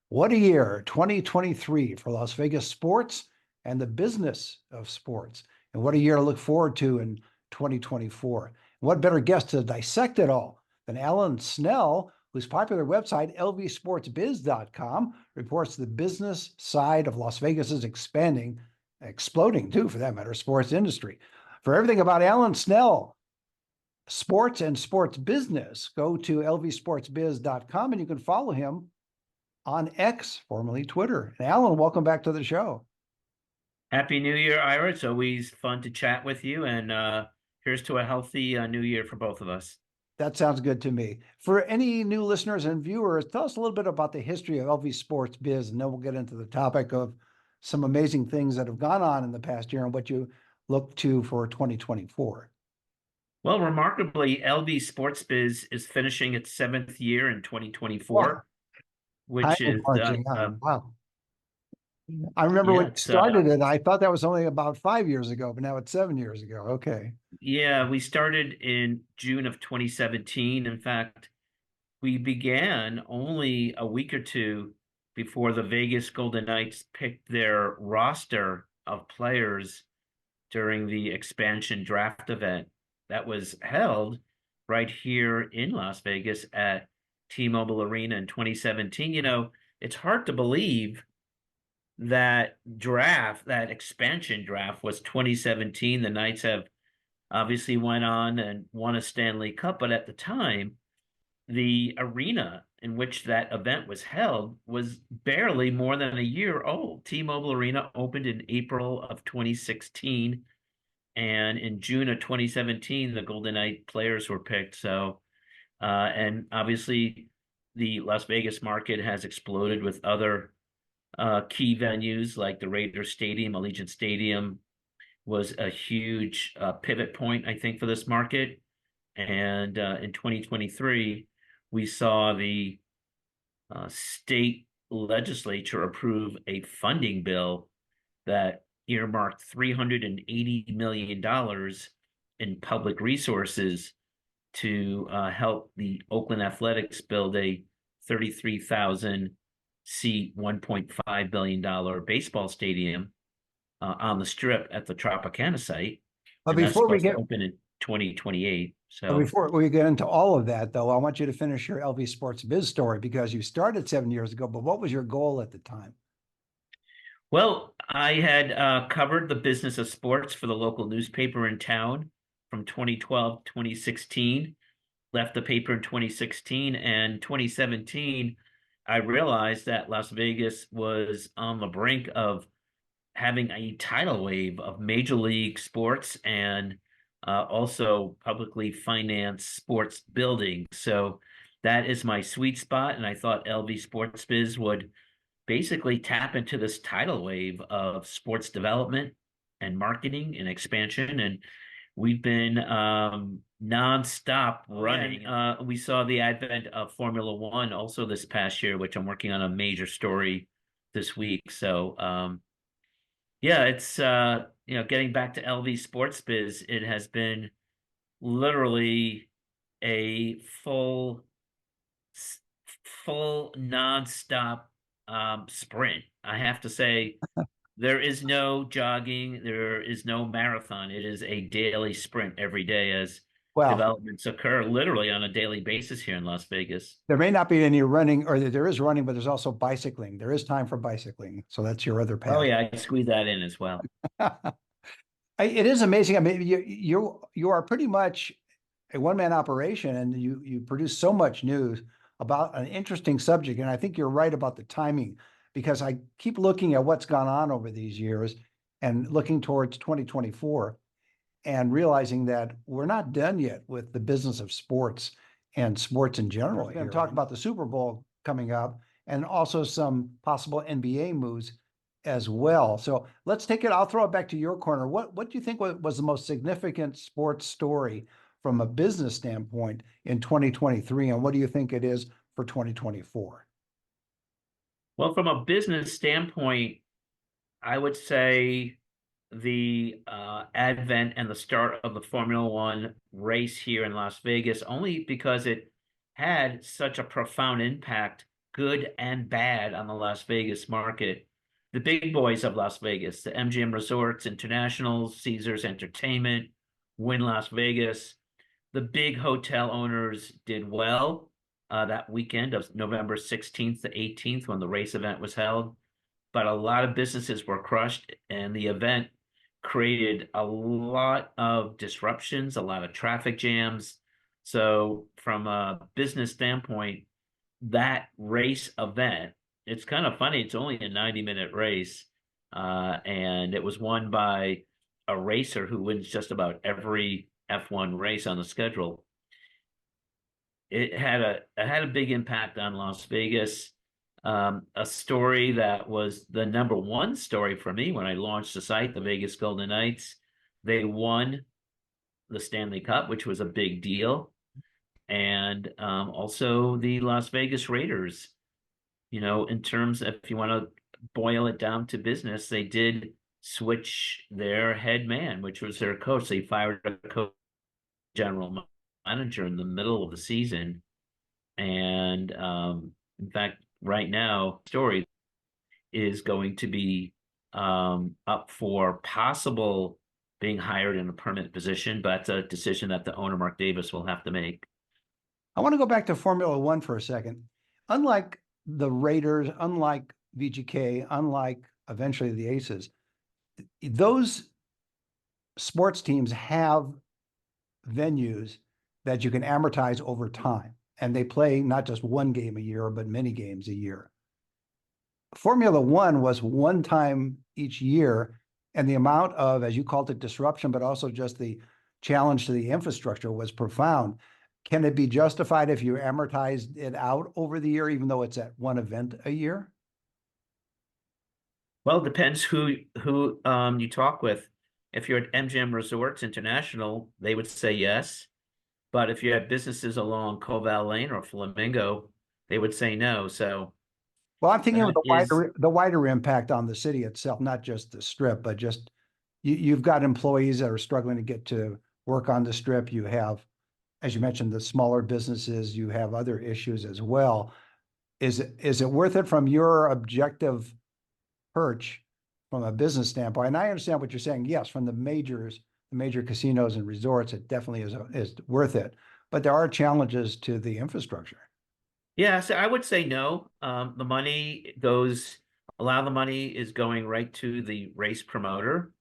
What a year, 2023 for Las Vegas sports and the business of sports. And what a year to look forward to in 2024. And what better guest to dissect it all than Alan Snel, whose popular website, lvsportsbiz.com, reports the business side of Las Vegas is expanding, exploding too, for that matter, sports industry. For everything about Alan Snell, sports and sports business, go to lvsportsbiz.com and you can follow him on X, formerly Twitter. And Alan, welcome back to the show. Happy New Year, Ira. It's always fun to chat with you, and here's to a healthy New Year for both of us. That sounds good to me. For any new listeners and viewers, tell us a little bit about the history of LV Sports Biz, and then we'll get into the topic of some amazing things that have gone on in the past year and what you look to for 2024. Well, remarkably, LV Sports Biz is finishing its seventh year in Wow, 2024, time which is is marching on. Wow. I remember when yeah, you it's started it, I thought that was only about 5 years ago, but now it's 7 years ago. Okay. yeah. We started in June of 2017. In fact, we began only a week or two before the Vegas Golden Knights picked their roster of players during the expansion draft event that was held right here in Las Vegas at T-Mobile Arena in 2017. It's hard to believe that expansion draft was 2017. The Knights have obviously went on and won a Stanley Cup, but at the time, the arena in which that event was held was barely more than a year old. T-Mobile Arena opened in April of 2016, and in June of 2017, the Golden Knight players were picked. And obviously, the Las Vegas market has exploded with other key venues like the Raiders Stadium, Allegiant Stadium was a huge pivot point, I think, for this market. And in 2023, we saw the state legislature approve a funding bill that earmarked $380 million in public resources to help the Oakland Athletics build a 33,000 seat, $1.5 billion baseball stadium on the strip at the Tropicana site. But And that's before we supposed to get open in 2028. But So, before we get into all of that, though, I want you to finish your LV Sports Biz story because you started 7 years ago. But what was your goal at the time? well, I had covered the business of sports for the local newspaper in town from 2012 to 2016. Left the paper in 2016 and 2017. I realized that Las Vegas was on the brink of having a tidal wave of major league sports and also publicly financed sports building. So that is my sweet spot. And I thought LV Sports Biz would basically tap into this tidal wave of sports development and marketing and expansion. And we've been nonstop running. We saw the advent of Formula One also this past year, which I'm working on a major story this week. So yeah, it's getting back to LV Sports Biz, it has been literally a full nonstop sprint. I have to say there is no jogging, there is no marathon. It is a daily sprint every day as Well, developments occur literally on a daily basis here in Las Vegas. there may not be any running, or there is running, but there's also bicycling. There is time for bicycling. So that's your other Oh path. yeah, I squeeze that in as well. It is amazing. I mean, you are pretty much a one-man operation, and you produce so much news about an interesting subject. And I think you're right about the timing, because I keep looking at what's gone on over these years and looking towards 2024 and realizing that we're not done yet with the business of sports and sports in general. We're going to talk about the Super Bowl coming up and also some possible NBA moves as well. So let's take it. I'll throw it back to your corner. What do you think was the most significant sports story from a business standpoint in 2023, and what do you think it is for 2024? Well, from a business standpoint, I would say the advent and the start of the Formula One race here in Las Vegas, only because it had such a profound impact good and bad on the Las Vegas market. The big boys of Las Vegas, the MGM Resorts International, Caesars Entertainment, Wynn Las Vegas, the big hotel owners did well that weekend of November 16th to 18th when the race event was held. But a lot of businesses were crushed, and the event created a lot of disruptions, a lot of traffic jams. So, from a business standpoint, that race event, it's kind of funny. It's only a 90-minute race, and it was won by a racer who wins just about every F1 race on the schedule. It had a big impact on Las Vegas. A story that was the number one story for me when I launched the site, the Vegas Golden Knights. They won the Stanley Cup, which was a big deal, and also the Las Vegas Raiders. In terms of, if you want to boil it down to business, they did switch their head man, which was their coach. They fired a coach, general manager in the middle of the season. And in fact, right now, story is going to be up for possible being hired in a permanent position, but that's a decision that the owner, Mark Davis, will have to make. I want to go back to Formula One for a second. Unlike the Raiders, unlike VGK, unlike eventually the Aces, those sports teams have venues that you can amortize over time. And they play not just one game a year, but many games a year. Formula One was one time each year, and the amount of, as you called it, disruption, but also just the challenge to the infrastructure was profound. Can it be justified if you amortized it out over the year, even though it's at one event a year? Well, it depends who you talk with. If you're at MGM Resorts International, they would say yes. But if you have businesses along Koval Lane or Flamingo, they would say no. So Well, I'm thinking of that is, the wider impact on the city itself, not just the strip, but just you've got employees that are struggling to get to work on the strip. You have, as you mentioned, the smaller businesses, you have other issues as well. Is it worth it from your objective perch from a business standpoint? And I understand what you're saying. Yes, from the major casinos and resorts, it definitely is worth it. But there are challenges to the infrastructure. yeah, so I would say no. The money goes, a lot of the money is going right to the race promoter.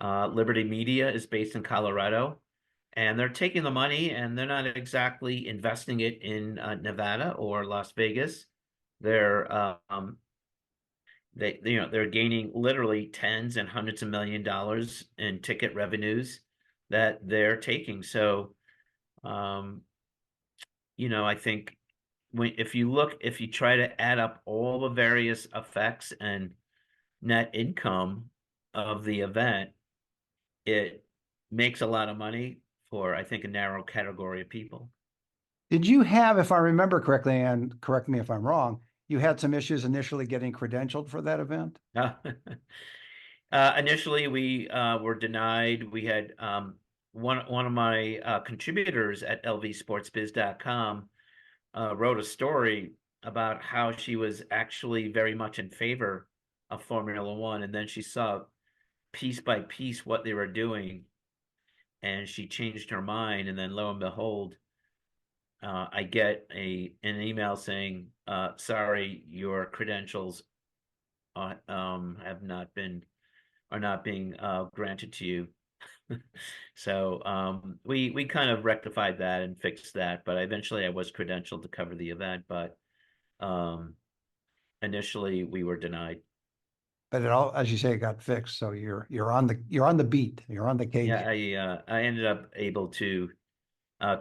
Liberty Media is based in Colorado, and they're taking the money and they're not exactly investing it in Nevada or Las Vegas. They're they're gaining literally tens and hundreds of $1 million in ticket revenues that they're taking. So, um, I think if you try to add up all the various effects and net income of the event, it makes a lot of money for, I think, a narrow category of people. Did you have, if I remember correctly, and correct me if I'm wrong, you had some issues initially getting credentialed for that event? Initially, we were denied. We had one of my contributors at lvsportsbiz.com wrote a story about how she was actually very much in favor of Formula One, and then she saw piece by piece what they were doing, and she changed her mind. And then, lo and behold, I get an email saying, "Sorry, your credentials have not been are not being granted to you." So we kind of rectified that and fixed that, but eventually I was credentialed to cover the event, but um, initially we were denied. But it all, as you say, it got fixed. So you're on the beat. You're on the case. Yeah, I ended up able to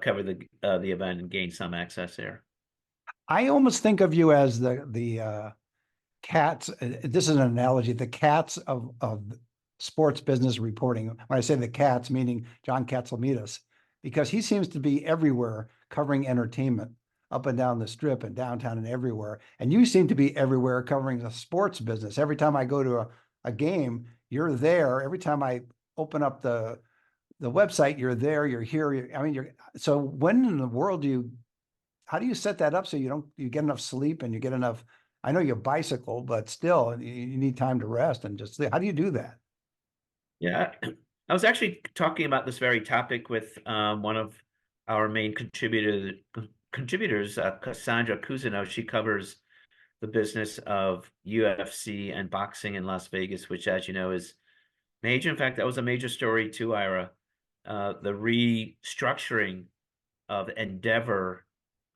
cover the event and gain some access there. I almost think of you as the cats. This is an analogy. The cats of sports business reporting. When I say the cats, meaning John Katsilometes, because he seems to be everywhere covering entertainment up and down the strip and downtown and everywhere. And you seem to be everywhere covering the sports business. Every time I go to a game, you're there. Every time I open up the website, you're there. You're here. I mean, so when in the world do you how do you set that up so you get enough sleep and you get enough, I know you bicycle, but still you need time to rest and just, how do you do that? Yeah, I was actually talking about this very topic with one of our main contributors, Cassandra Cousineau. She covers the business of UFC and boxing in Las Vegas, which, as you know, is major. In fact, that was a major story too, Ira. The restructuring of Endeavor,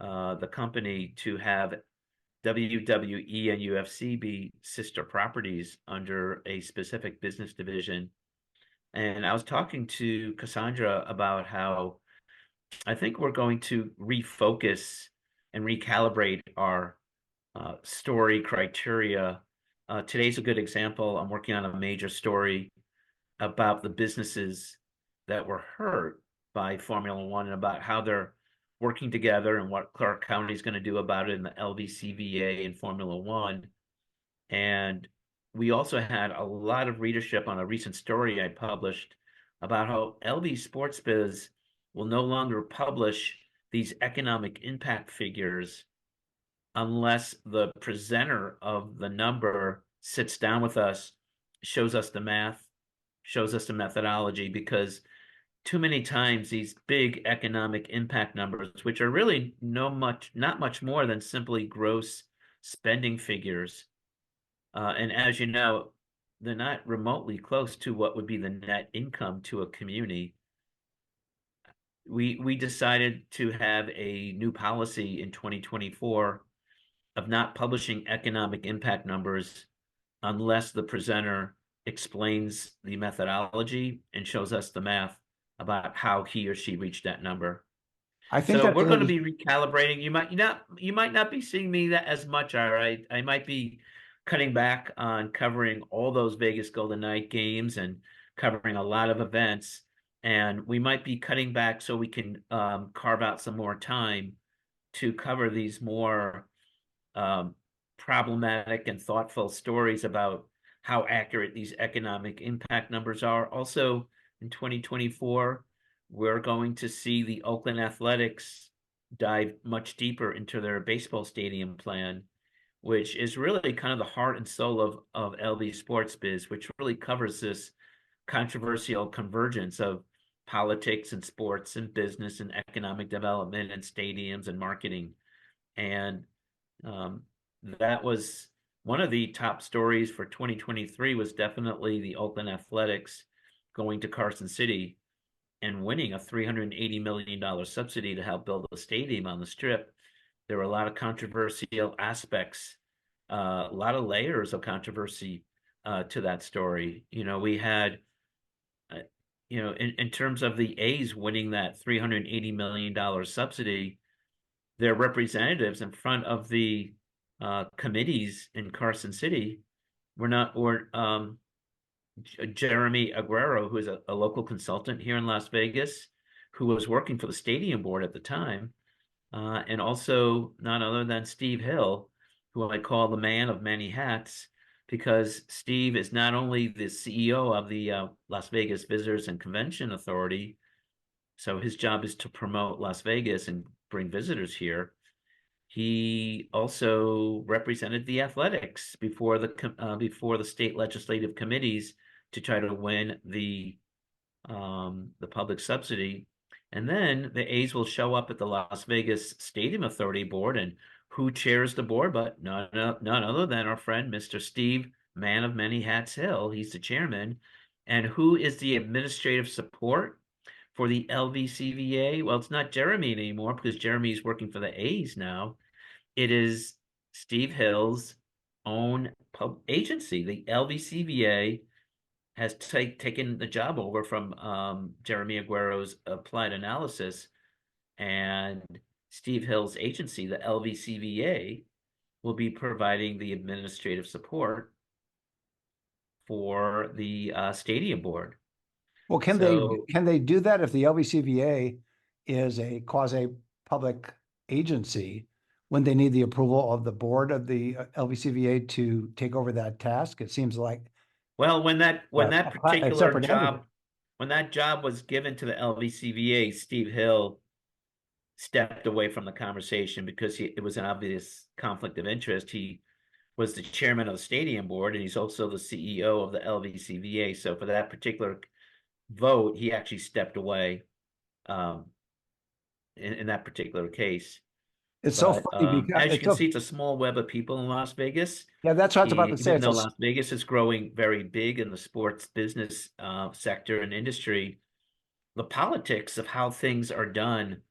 the company, to have WWE and UFC be sister properties under a specific business division. And I was talking to Cassandra about how I think we're going to refocus and recalibrate our story criteria. Today's a good example. I'm working on a major story about the businesses that were hurt by Formula One and about how they're working together and what Clark County is going to do about it in the LVCVA and Formula One. And we also had a lot of readership on a recent story I published about how LV Sports Biz will no longer publish these economic impact figures unless the presenter of the number sits down with us, shows us the math, shows us the methodology, because too many times these big economic impact numbers, which are really not much more than simply gross spending figures, and as you know, they're not remotely close to what would be the net income to a community. We decided to have a new policy in 2024 of not publishing economic impact numbers unless the presenter explains the methodology and shows us the math about how he or she reached that number. I think So that's we're going to really, be recalibrating. You might not be seeing me that as much, all right. I might be cutting back on covering all those Vegas Golden Knight games and covering a lot of events. And we might be cutting back so we can carve out some more time to cover these more um, problematic and thoughtful stories about how accurate these economic impact numbers are. Also, in 2024, we're going to see the Oakland Athletics dive much deeper into their baseball stadium plan, which is really kind of the heart and soul of LV Sports Biz, which really covers this controversial convergence of politics and sports and business and economic development and stadiums and marketing. And um, that was one of the top stories for 2023 was definitely the Oakland Athletics going to Carson City and winning a $380 million subsidy to help build a stadium on the Strip. There were a lot of controversial aspects, a lot of layers of controversy to that story. You know, we had, uh, in terms of the A's winning that $380 million subsidy, their representatives in front of the committees in Carson City were not, or Jeremy Aguero, who is a local consultant here in Las Vegas, who was working for the stadium board at the time, and also none other than Steve Hill, who I call the man of many hats, because Steve is not only the CEO of the Las Vegas Visitors and Convention Authority, so his job is to promote Las Vegas and bring visitors here. He also represented the athletics before the state legislative committees to try to win the public subsidy. And then the A's will show up at the Las Vegas Stadium Authority board, and who chairs the board but none other than our friend Mr. Steve, man of many hats Hill. He's the chairman. And who is the administrative support for the LVCVA? Well, it's not Jeremy anymore because Jeremy's working for the A's now. It is Steve Hill's own pub agency. The LVCVA has taken the job over from Jeremy Aguero's Applied Analysis, and Steve Hill's agency, the LVCVA, will be providing the administrative support for the stadium board. well, So, can they do that if the LVCVA is a quasi-public agency when they need the approval of the board of the LVCVA to take over that task? It seems like well, when that a particular separate entity. job when that job was given to the LVCVA, Steve Hill stepped away from the conversation because it was an obvious conflict of interest. He was the chairman of the stadium board, and he's also the CEO of the LVCVA. So for that particular vote, he actually stepped away um, in that particular case. It's so But funny because as you it's can so, see, it's a small web of people in Las Vegas. yeah, that's what I was about to say. Even though Las Vegas is growing very big in the sports business sector and industry, the politics of how things are done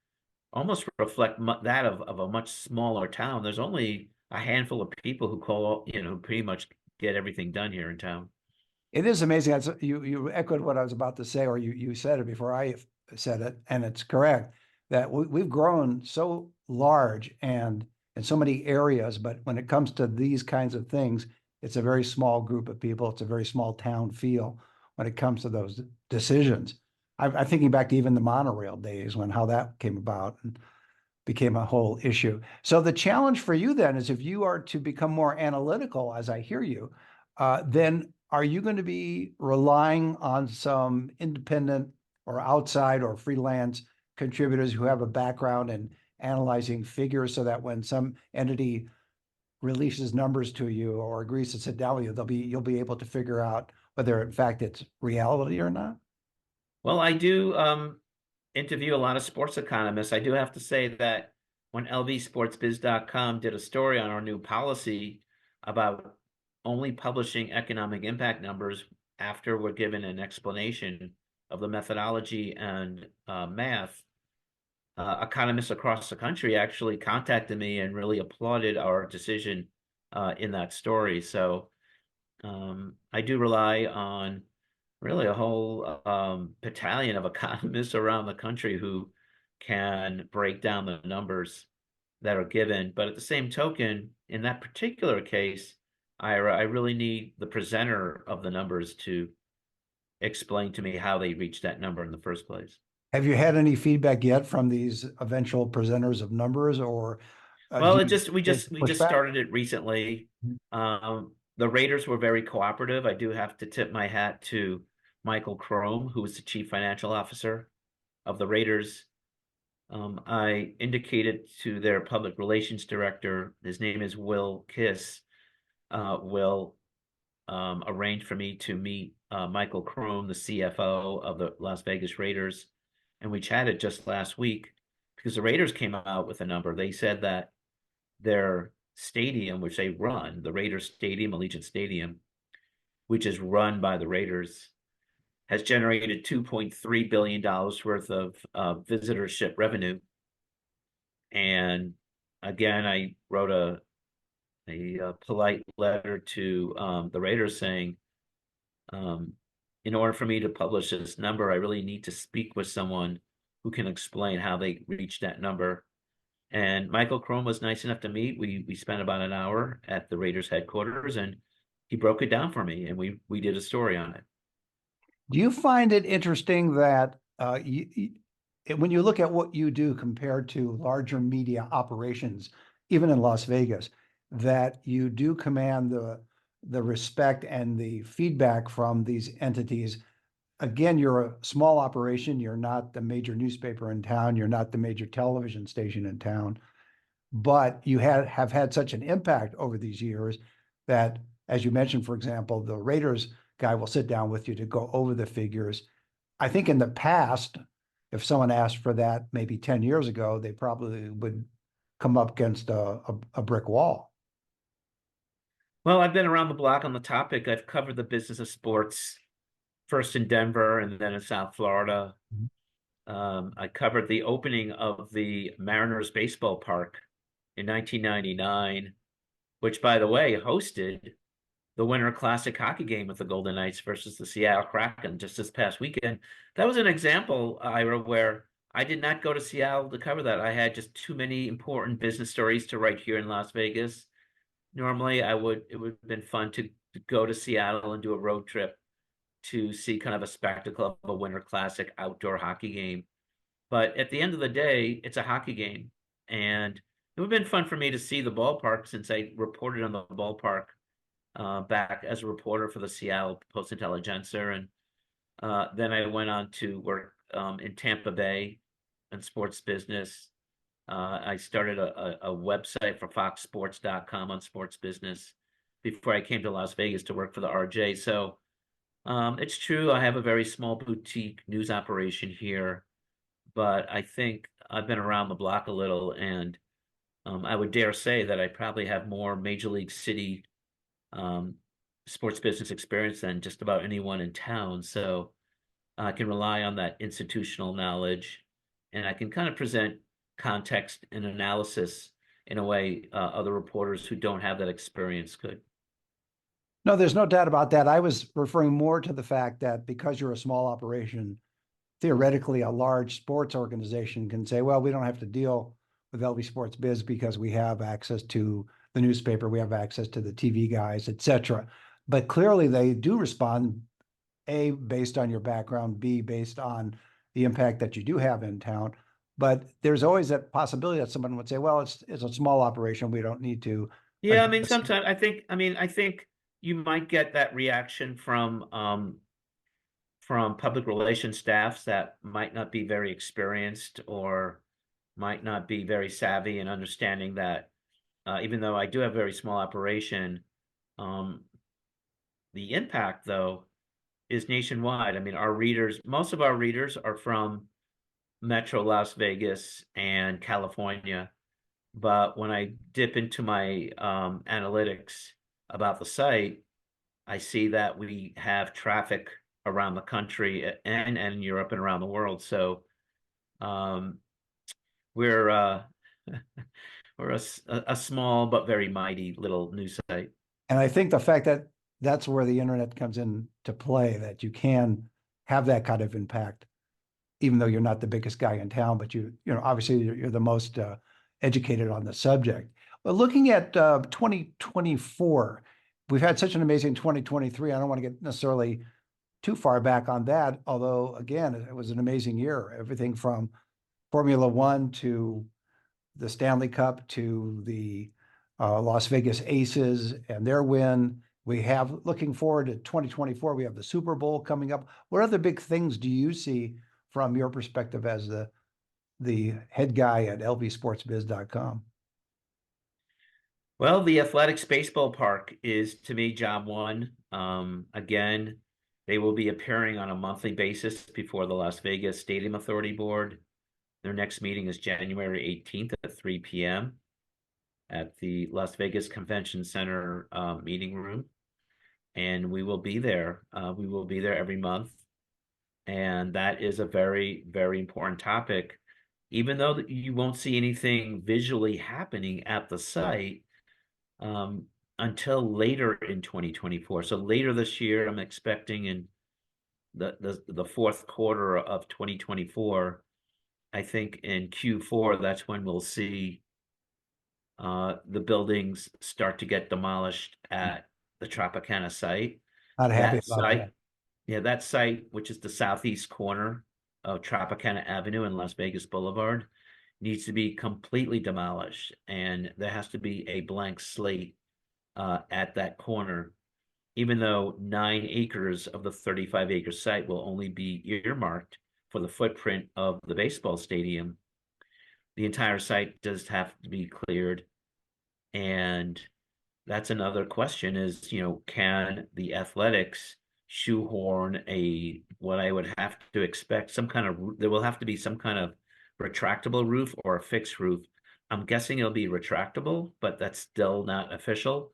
almost reflect that of a much smaller town. There's only a handful of people who call, who pretty much get everything done here in town. it is amazing. You echoed what I was about to say, or you said it before I said it, and it's correct that we've grown so large and in so many areas, but when it comes to these kinds of things, it's a very small group of people. It's a very small town feel when it comes to those decisions. I'm thinking back to even the monorail days when how that came about. And became a whole issue. So the challenge for you then is if you are to become more analytical, as I hear you, then are you going to be relying on some independent or outside or freelance contributors who have a background in analyzing figures so that when some entity releases numbers to you or agrees to sit down with you, you'll be able to figure out whether in fact it's reality or not? Well, I do interview a lot of sports economists. I do have to say that when lvsportsbiz.com did a story on our new policy about only publishing economic impact numbers after we're given an explanation of the methodology and math, economists across the country actually contacted me and really applauded our decision in that story. So I do rely on really a whole battalion of economists around the country who can break down the numbers that are given. But at the same token, in that particular case, Ira, I really need the presenter of the numbers to explain to me how they reached that number in the first place. Have you had any feedback yet from these eventual presenters of numbers, or Well, do it you just we face just we just pushback? started it recently. The Raiders were very cooperative. I do have to tip my hat to Michael Crome, who was the chief financial officer of the Raiders. I indicated to their public relations director, his name is Will Kiss, will arrange for me to meet Michael Crome, the CFO of the Las Vegas Raiders. And we chatted just last week because the Raiders came out with a number. They said that their stadium, which they run, the Raiders Stadium, Allegiant Stadium, which is run by the Raiders, has generated $2.3 billion worth of visitorship revenue. And again, I wrote a polite letter to the Raiders saying, um, in order for me to publish this number, I really need to speak with someone who can explain how they reached that number. And Michael Crome was nice enough to meet. We spent about an hour at the Raiders headquarters, and he broke it down for me, and we did a story on it. Do you find it interesting that when you look at what you do compared to larger media operations, even in Las Vegas, that you do command the respect and the feedback from these entities? Again, you're a small operation. You're not the major newspaper in town. You're not the major television station in town. But you have had such an impact over these years that, as you mentioned, for example, the Raiders guy will sit down with you to go over the figures. I think in the past, if someone asked for that maybe 10 years ago, they probably would come up against a brick wall. Well, I've been around the block on the topic. I've covered the business of sports, first in Denver and then in South Florida. Mhm. I covered the opening of the Mariners baseball park in 1999, which, by the way, hosted the Winter Classic hockey game with the Golden Knights versus the Seattle Kraken just this past weekend. That was an example, Ira, where I did not go to Seattle to cover that. I had just too many important business stories to write here in Las Vegas. Normally, it would have been fun to go to Seattle and do a road trip to see kind of a spectacle of a Winter Classic outdoor hockey game. But at the end of the day, it's a hockey game. And it would have been fun for me to see the ballpark since I reported on the ballpark back as a reporter for the Seattle Post-Intelligencer. And then I went on to work in Tampa Bay in sports business. I started a website for foxsports.com on sports business before I came to Las Vegas to work for the RJ. So it's true, I have a very small boutique news operation here, but I think I've been around the block a little, and I would dare say that I probably have more Major League City um, sports business experience than just about anyone in town. So I can rely on that institutional knowledge, and I can kind of present context and analysis in a way other reporters who don't have that experience could. No, there's no doubt about that. I was referring more to the fact that because you're a small operation, theoretically, a large sports organization can say, well, we don't have to deal with LV Sports Biz because we have access to the newspaper, we have access to the TV guys, et cetera. But clearly, they do respond, A, based on your background, B, based on the impact that you do have in town. But there's always that possibility that someone would say, well, it's a small operation. We don't need to Yeah, I mean, address. sometimes I think you might get that reaction from public relations staffs that might not be very experienced or might not be very savvy in understanding that even though I do have a very small operation, um, the impact though is nationwide. I mean, most of our readers are from Metro Las Vegas and California. But when I dip into my analytics about the site, I see that we have traffic around the country and in Europe and around the world. So um, we're we're a small but very mighty little news site. And I think the fact that that's where the internet comes into play, that you can have that kind of impact, even though you're not the biggest guy in town, but obviously you're the most educated on the subject. But looking at 2024, we've had such an amazing 2023. I don't want to get necessarily too far back on that, although again, it was an amazing year. Everything from Formula One to the Stanley Cup to the Las Vegas Aces and their win. We have looking forward to 2024. We have the Super Bowl coming up. What other big things do you see from your perspective as the head guy at lvsportsbiz.com? Well, the Athletics Baseball Park is to me job one. Again, they will be appearing on a monthly basis before the Las Vegas Stadium Authority Board. Their next meeting is January 18th at 3 p.m. at the Las Vegas Convention Center meeting room. And we will be there. We will be there every month. And that is a very, very important topic. Even though you won't see anything visually happening at the site um, until later in 2024. So later this year, I'm expecting in the fourth quarter of 2024, I think in Q4, that's when we'll see the buildings start to get demolished at the Tropicana site. Not happy That about site, that. yeah, that site, which is the southeast corner of Tropicana Avenue and Las Vegas Boulevard, needs to be completely demolished, and there has to be a blank slate at that corner. Even though 9 acres of the 35-acre site will only be earmarked for the footprint of the baseball stadium, the entire site does have to be cleared. And that's another question is, can the Athletics shoehorn what I would have to expect, there will have to be some kind of retractable roof or a fixed roof. I'm guessing it'll be retractable, but that's still not official.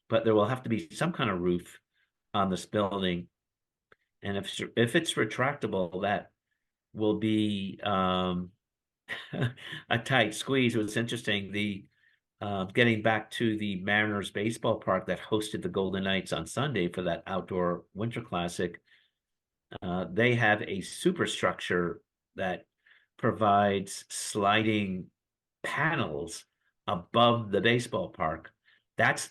But there will have to be some kind of roof on this building. And if it's retractable, that will be a tight squeeze. It was interesting. Getting back to the Mariners baseball park that hosted the Golden Knights on Sunday for that outdoor winter classic, they have a superstructure that provides sliding panels above the baseball park. That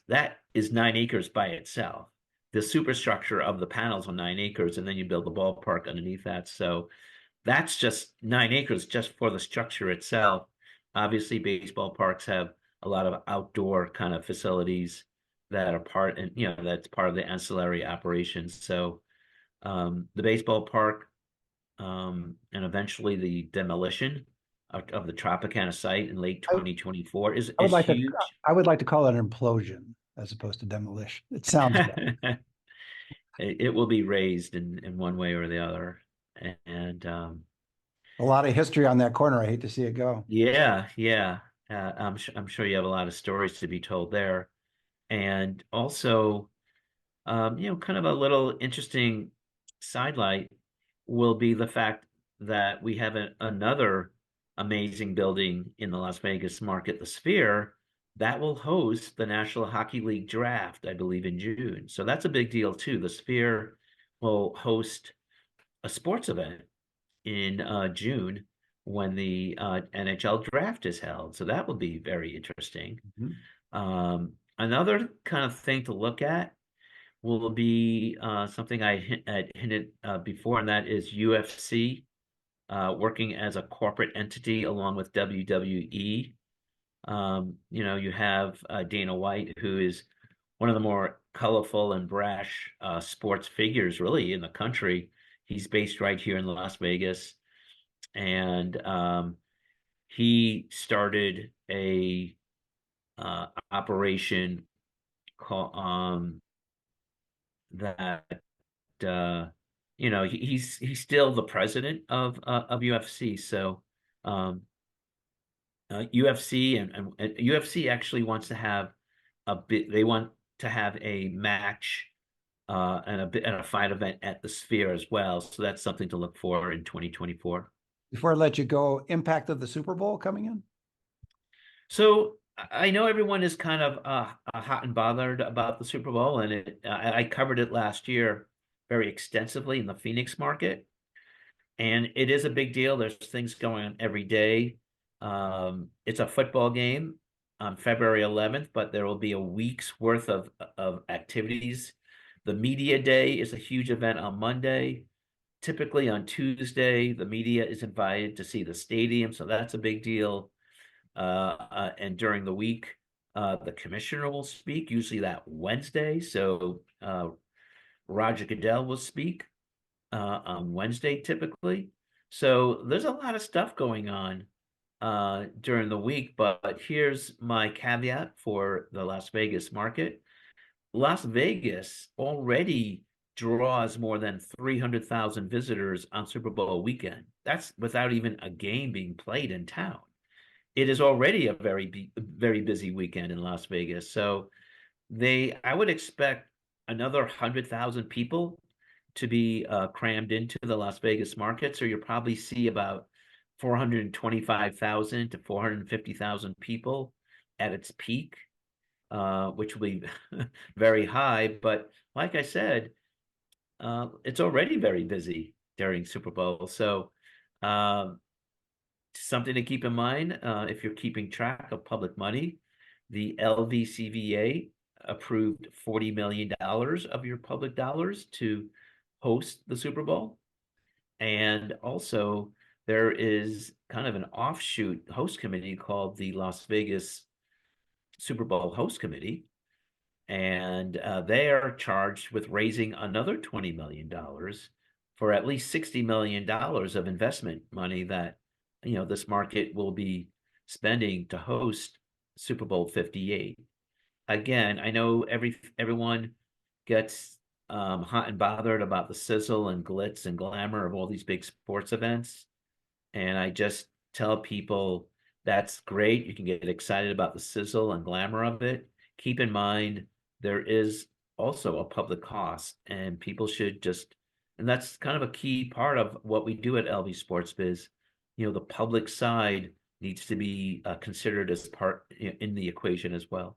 is 9 acres by itself. The superstructure of the panels on 9 acres, and then you build the ballpark underneath that. So that's just 9 acres just for the structure itself. Obviously, baseball parks have a lot of outdoor kind of facilities that are that's part of the ancillary operations. So the baseball park and eventually the demolition of the Tropicana site in late I, 2024 I would is like to, huge. I would like to call it an implosion as opposed to demolition. It sounds better. It will be raised in one way or the other. And A lot of history on that corner. I hate to see it go. yeah, yeah. I'm sure you have a lot of stories to be told there. And also, kind of a little interesting sidelight will be the fact that we have another amazing building in the Las Vegas market, the Sphere, that will host the National Hockey League draft, I believe, in June. So that's a big deal too. The Sphere will host a sports event in June when the NHL draft is held. So that will be very interesting. Mhm. Another kind of thing to look at will be something I hinted before, and that is UFC working as a corporate entity along with WWE. You have Dana White, who is one of the more colorful and brash sports figures really in the country. He's based right here in Las Vegas, and he started a operation called that he's still the president of UFC. So um, UFC and UFC actually wants to have a bit. They want to have a match and a fight event at the Sphere as well. So that's something to look for in 2024. Before I let you go, impact of the Super Bowl coming in? So I know everyone is kind of hot and bothered about the Super Bowl, and I covered it last year very extensively in the Phoenix market. And it is a big deal. There's things going on every day. It's a football game on February 11th, but there will be a week's worth of activities. The media day is a huge event on Monday. Typically on Tuesday, the media is invited to see the stadium, so that's a big deal. And during the week, the commissioner will speak, usually that Wednesday. So Roger Goodell will speak on Wednesday typically. So there's a lot of stuff going on during the week, but here's my caveat for the Las Vegas market. Las Vegas already draws more than 300,000 visitors on Super Bowl weekend. That's without even a game being played in town. It is already a very busy weekend in Las Vegas. So I would expect another 100,000 people to be crammed into the Las Vegas market. So you'll probably see about 425,000 to 450,000 people at its peak, which will be very high. But like I said, it's already very busy during Super Bowl. So um, something to keep in mind if you're keeping track of public money, the LVCVA approved $40 million of your public dollars to host the Super Bowl. And also, there is kind of an offshoot host committee called the Las Vegas Super Bowl Host Committee. And they are charged with raising another $20 million for at least $60 million of investment money that, this market will be spending to host Super Bowl 58. Again, I know everyone gets hot and bothered about the sizzle and glitz and glamour of all these big sports events. And I just tell people that's great. You can get excited about the sizzle and glamour of it. Keep in mind, there is also a public cost, and people should and that's kind of a key part of what we do at LV Sports Biz. The public side needs to be considered as part in the equation as well.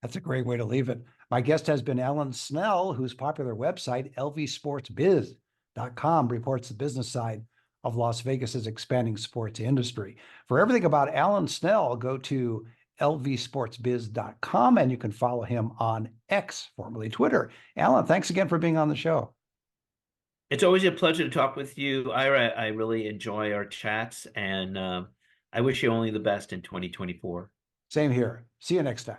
That's a great way to leave it. My guest has been Alan Snell, whose popular website, lvsportsbiz.com, reports the business side of Las Vegas's expanding sports industry. For everything about Alan Snell, go to lvsportsbiz.com and you can follow him on X, formerly Twitter. Alan, thanks again for being on the show. It's always a pleasure to talk with you, Ira. I really enjoy our chats, and I wish you only the best in 2024. Same here. See you next time.